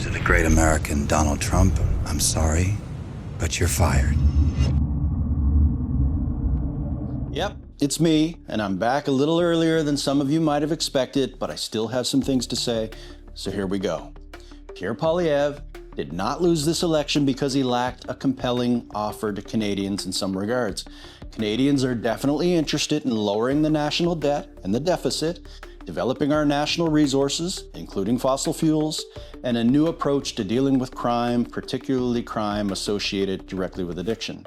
To the great American Donald Trump, I'm sorry, but you're fired. Yep, it's me, and I'm back a little earlier than some of you might have expected, but I still have some things to say, so here we go. Pierre Poilievre did not lose this election because he lacked a compelling offer to Canadians in some regards. Canadians are definitely interested in lowering the national debt and the deficit, developing our national resources, including fossil fuels, and a new approach to dealing with crime, particularly crime associated directly with addiction.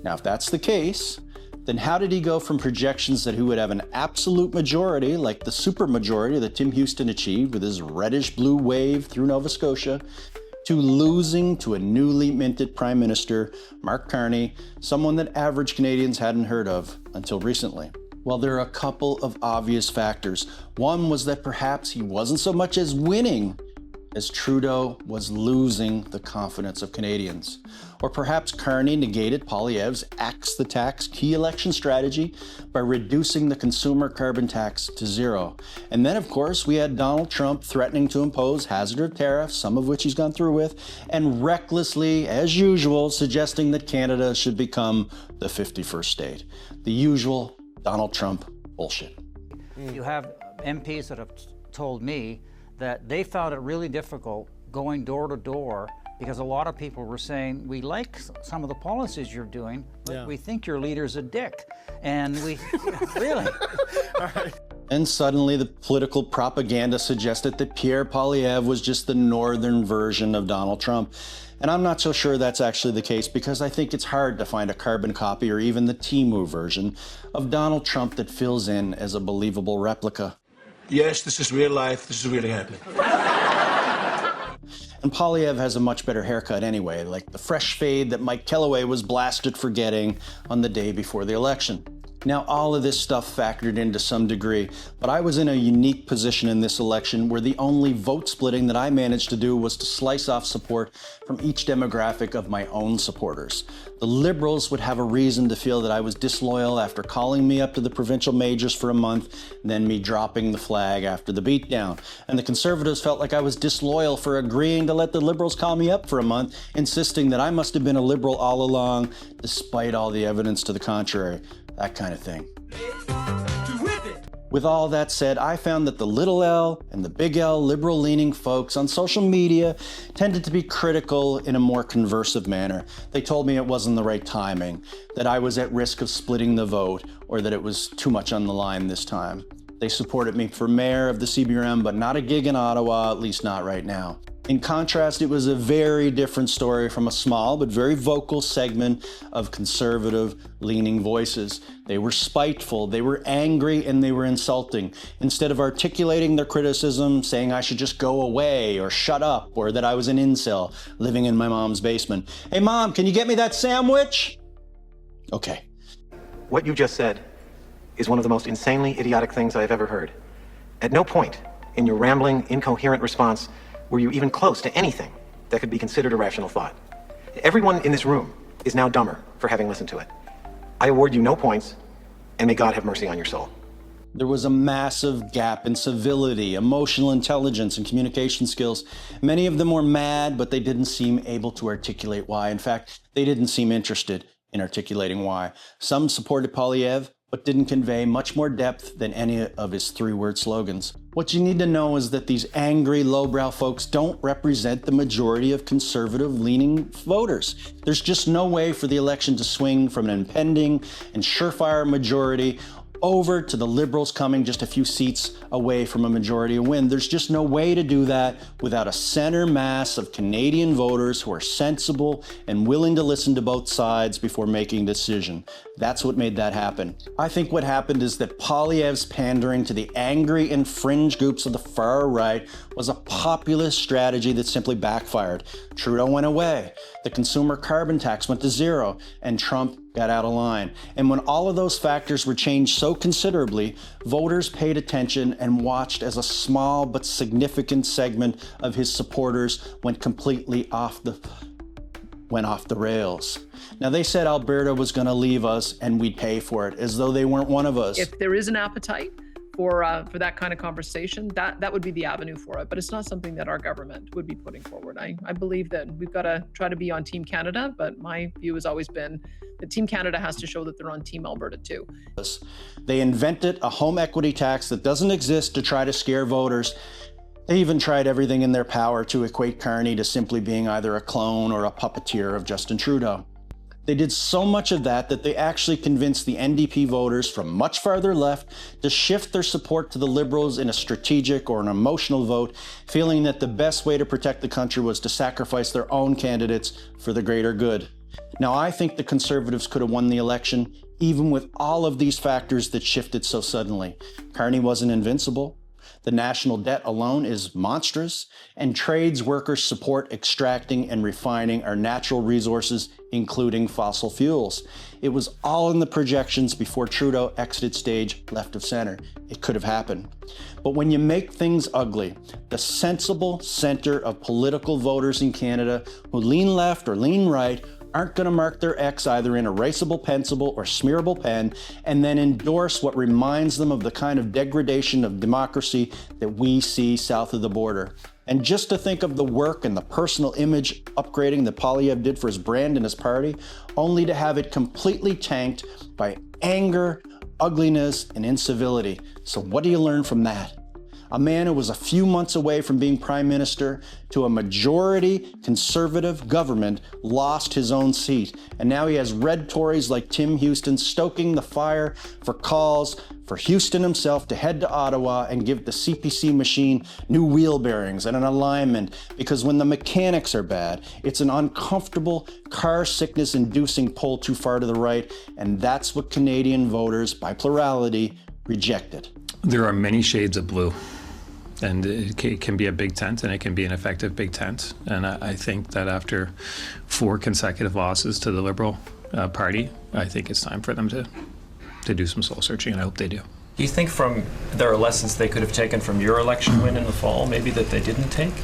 Now, if that's the case, then how did he go from projections that he would have an absolute majority, like the supermajority that Tim Houston achieved with his reddish-blue wave through Nova Scotia, to losing to a newly minted Prime Minister, Mark Carney, someone that average Canadians hadn't heard of until recently? Well, there are a couple of obvious factors. One was that perhaps he wasn't so much as winning as Trudeau was losing the confidence of Canadians. Or perhaps Carney negated Poilievre's axe the tax key election strategy by reducing the consumer carbon tax to zero. And then, of course, we had Donald Trump threatening to impose hazardous tariffs, some of which he's gone through with, and recklessly, as usual, suggesting that Canada should become the 51st state. The usual Donald Trump bullshit. You have MPs that have told me that they found it really difficult going door to door because a lot of people were saying, we like some of the policies you're doing, but we think your leader's a dick. And we, really? All right. And suddenly the political propaganda suggested that Pierre Poilievre was just the northern version of Donald Trump. And I'm not so sure that's actually the case, because I think it's hard to find a carbon copy or even the Temu version of Donald Trump that fills in as a believable replica. Yes, this is real life. This is really happening. And Poilievre has a much better haircut anyway, like the fresh fade that Mike Kellaway was blasted for getting on the day before the election. Now, all of this stuff factored in to some degree, but I was in a unique position in this election where the only vote splitting that I managed to do was to slice off support from each demographic of my own supporters. The Liberals would have a reason to feel that I was disloyal after calling me up to the provincial majors for a month, then me dropping the flag after the beatdown. And the Conservatives felt like I was disloyal for agreeing to let the Liberals call me up for a month, insisting that I must have been a Liberal all along, despite all the evidence to the contrary. That kind of thing. With all that said, I found that the little L and the big L liberal-leaning folks on social media tended to be critical in a more conversive manner. They told me it wasn't the right timing, that I was at risk of splitting the vote, or that it was too much on the line this time. They supported me for mayor of the CBRM, but not a gig in Ottawa, at least not right now. In contrast, it was a very different story from a small but very vocal segment of conservative-leaning voices. They were spiteful, they were angry, and they were insulting. Instead of articulating their criticism, saying I should just go away or shut up, or that I was an incel living in my mom's basement. Hey, Mom, can you get me that sandwich? Okay. What you just said is one of the most insanely idiotic things I've ever heard. At no point in your rambling, incoherent response were you even close to anything that could be considered a rational thought. Everyone in this room is now dumber for having listened to it. I award you no points, and may God have mercy on your soul. There was a massive gap in civility, emotional intelligence, and communication skills. Many of them were mad, but they didn't seem able to articulate why. In fact, they didn't seem interested in articulating why. Some supported Poilievre, but didn't convey much more depth than any of his three-word slogans. What you need to know is that these angry, lowbrow folks don't represent the majority of conservative-leaning voters. There's just no way for the election to swing from an impending and surefire majority over to the Liberals coming just a few seats away from a majority win. There's just no way to do that without a center mass of Canadian voters who are sensible and willing to listen to both sides before making a decision. That's what made that happen. I think what happened is that Poilievre's pandering to the angry and fringe groups of the far right was a populist strategy that simply backfired. Trudeau went away, the consumer carbon tax went to zero, and Trump got out of line. And when all of those factors were changed so considerably, voters paid attention and watched as a small but significant segment of his supporters went completely off the rails. Now, they said Alberta was going to leave us and we'd pay for it, as though they weren't one of us. If there is an appetite for that kind of conversation, that would be the avenue for it. But it's not something that our government would be putting forward. I believe that we've got to try to be on Team Canada, but my view has always been that Team Canada has to show that they're on Team Alberta too. They invented a home equity tax that doesn't exist to try to scare voters. They even tried everything in their power to equate Carney to simply being either a clone or a puppeteer of Justin Trudeau. They did so much of that they actually convinced the NDP voters from much farther left to shift their support to the Liberals in a strategic or an emotional vote, feeling that the best way to protect the country was to sacrifice their own candidates for the greater good. Now, I think the Conservatives could have won the election, even with all of these factors that shifted so suddenly. Carney wasn't invincible. The national debt alone is monstrous, and trades workers support extracting and refining our natural resources, including fossil fuels. It was all in the projections before Trudeau exited stage left of center. It could have happened. But when you make things ugly, the sensible center of political voters in Canada who lean left or lean right aren't going to mark their X either in erasable pencil or smearable pen and then endorse what reminds them of the kind of degradation of democracy that we see south of the border. And just to think of the work and the personal image upgrading that Poilievre did for his brand and his party, only to have it completely tanked by anger, ugliness, and incivility. So what do you learn from that? A man who was a few months away from being prime minister to a majority conservative government lost his own seat. And now he has red Tories like Tim Houston stoking the fire for calls for Houston himself to head to Ottawa and give the CPC machine new wheel bearings and an alignment, because when the mechanics are bad, it's an uncomfortable, car sickness inducing pull too far to the right. And that's what Canadian voters, by plurality, rejected. There are many shades of blue. And it can be a big tent, and it can be an effective big tent. And I think that after 4 consecutive losses to the Liberal Party, I think it's time for them to do some soul searching, and I hope they do. Do you think there are lessons they could have taken from your election win in the fall, maybe that they didn't take?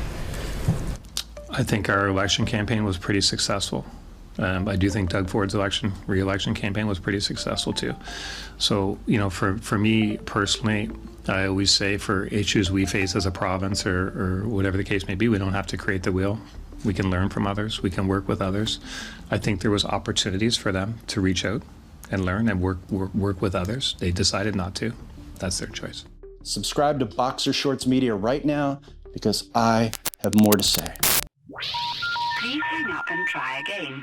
I think our election campaign was pretty successful. I do think Doug Ford's re-election campaign was pretty successful too. So, for me personally, I always say for issues we face as a province or whatever the case may be, we don't have to create the wheel. We can learn from others. We can work with others. I think there was opportunities for them to reach out and learn and work with others. They decided not to. That's their choice. Subscribe to Boxer Shorts Media right now, because I have more to say. Please hang up and try again.